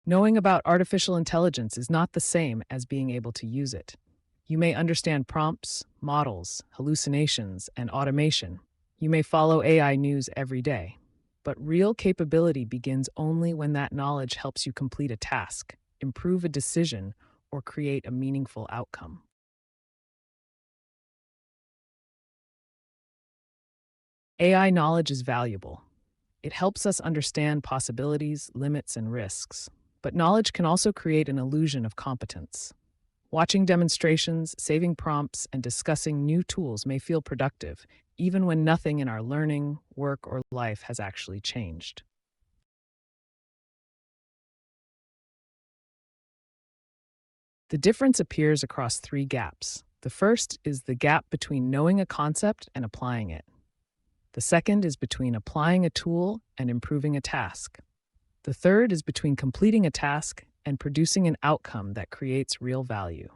Knowing about artificial intelligence is not the same as being able to use it. You may understand prompts, models, hallucinations, and automation. You may follow AI news every day. But real capability begins only when that knowledge helps you complete a task, improve a decision, or create a meaningful outcome. AI knowledge is valuable. It helps us understand possibilities, limits, and risks. But knowledge can also create an illusion of competence. Watching demonstrations, saving prompts, and discussing new tools may feel productive, even when nothing in our learning, work, or life has actually changed. The difference appears across three gaps. The first is the gap between knowing a concept and applying it. The second is between applying a tool and improving a task. The third is between completing a task and producing an outcome that creates real value.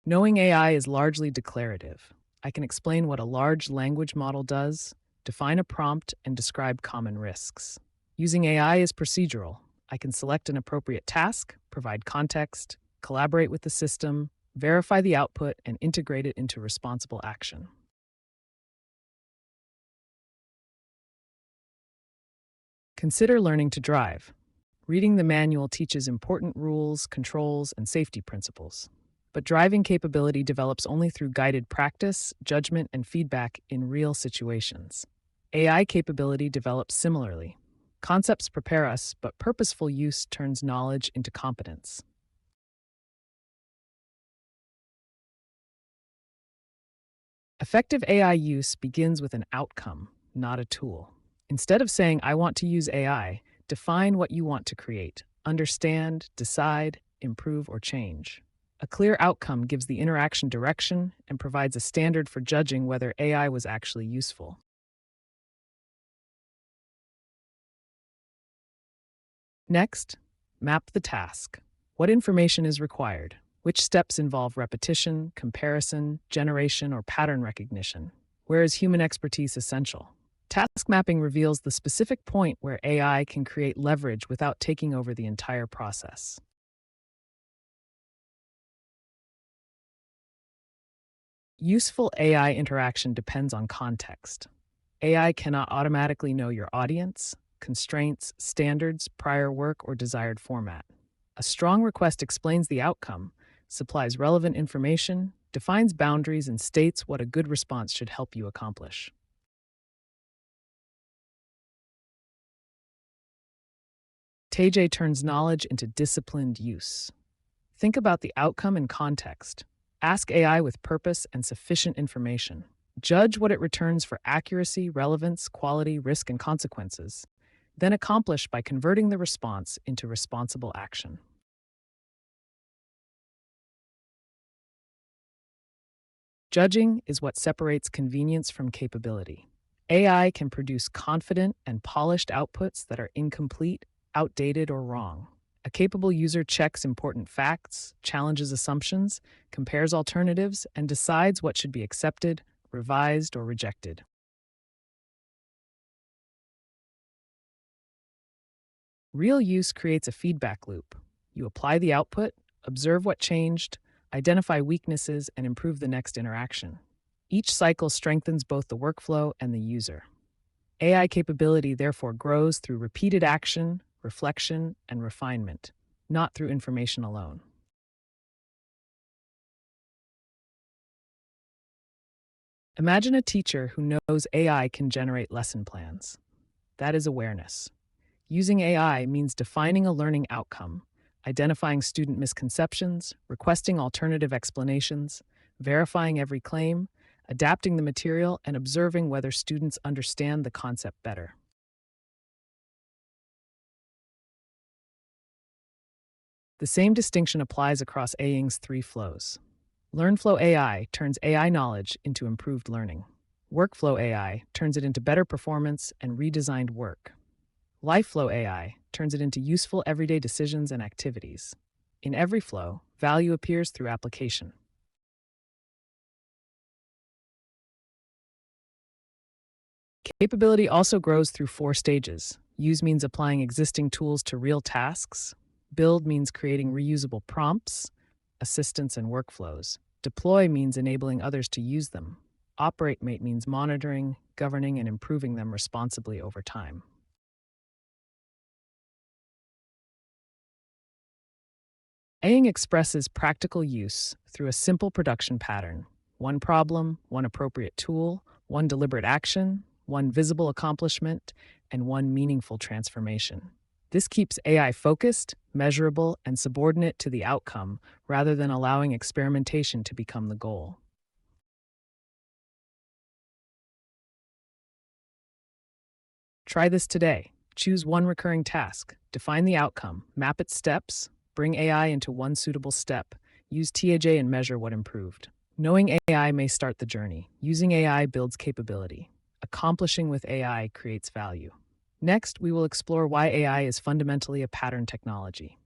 Knowing AI is largely declarative. I can explain what a large language model does, define a prompt, and describe common risks. Using AI is procedural. I can select an appropriate task, provide context, collaborate with the system, verify the output, and integrate it into responsible action. Consider learning to drive. Reading the manual teaches important rules, controls, and safety principles. But driving capability develops only through guided practice, judgment, and feedback in real situations. AI capability develops similarly. Concepts prepare us, but purposeful use turns knowledge into competence. Effective AI use begins with an outcome, not a tool. Instead of saying, I want to use AI, define what you want to create. Understand, decide, improve, or change. A clear outcome gives the interaction direction and provides a standard for judging whether AI was actually useful. Next, map the task. What information is required? Which steps involve repetition, comparison, generation, or pattern recognition? Where is human expertise essential? Task mapping reveals the specific point where AI can create leverage without taking over the entire process. Useful AI interaction depends on context. AI cannot automatically know your audience, constraints, standards, prior work, or desired format. A strong request explains the outcome, supplies relevant information, defines boundaries, and states what a good response should help you accomplish. Teje turns knowledge into disciplined use. Think about the outcome and context. Ask AI with purpose and sufficient information. Judge what it returns for accuracy, relevance, quality, risk, and consequences. Then accomplish by converting the response into responsible action. Judging is what separates convenience from capability. AI can produce confident and polished outputs that are incomplete, outdated, or wrong. A capable user checks important facts, challenges assumptions, compares alternatives, and decides what should be accepted, revised, or rejected. Real use creates a feedback loop. You apply the output, observe what changed, identify weaknesses, and improve the next interaction. Each cycle strengthens both the workflow and the user. AI capability therefore grows through repeated action, reflection, and refinement, not through information alone. Imagine a teacher who knows AI can generate lesson plans. That is awareness. Using AI means defining a learning outcome, identifying student misconceptions, requesting alternative explanations, verifying every claim, adapting the material, and observing whether students understand the concept better. The same distinction applies across AIYING's three flows. LearnFlow AI turns AI knowledge into improved learning. Workflow AI turns it into better performance and redesigned work. LifeFlow AI turns it into useful everyday decisions and activities. In every flow, value appears through application. Capability also grows through 4 stages. Use means applying existing tools to real tasks. Build means creating reusable prompts, assistants, and workflows. Deploy means enabling others to use them. Operate means monitoring, governing, and improving them responsibly over time. AIYING expresses practical use through a simple production pattern: one problem, one appropriate tool, one deliberate action, one visible accomplishment, and one meaningful transformation. This keeps AI focused, measurable, and subordinate to the outcome rather than allowing experimentation to become the goal. Try this today. Choose one recurring task, define the outcome, map its steps, bring AI into one suitable step, use TAJ and measure what improved. Knowing AI may start the journey. Using AI builds capability. Accomplishing with AI creates value. Next, we will explore why AI is fundamentally a pattern technology.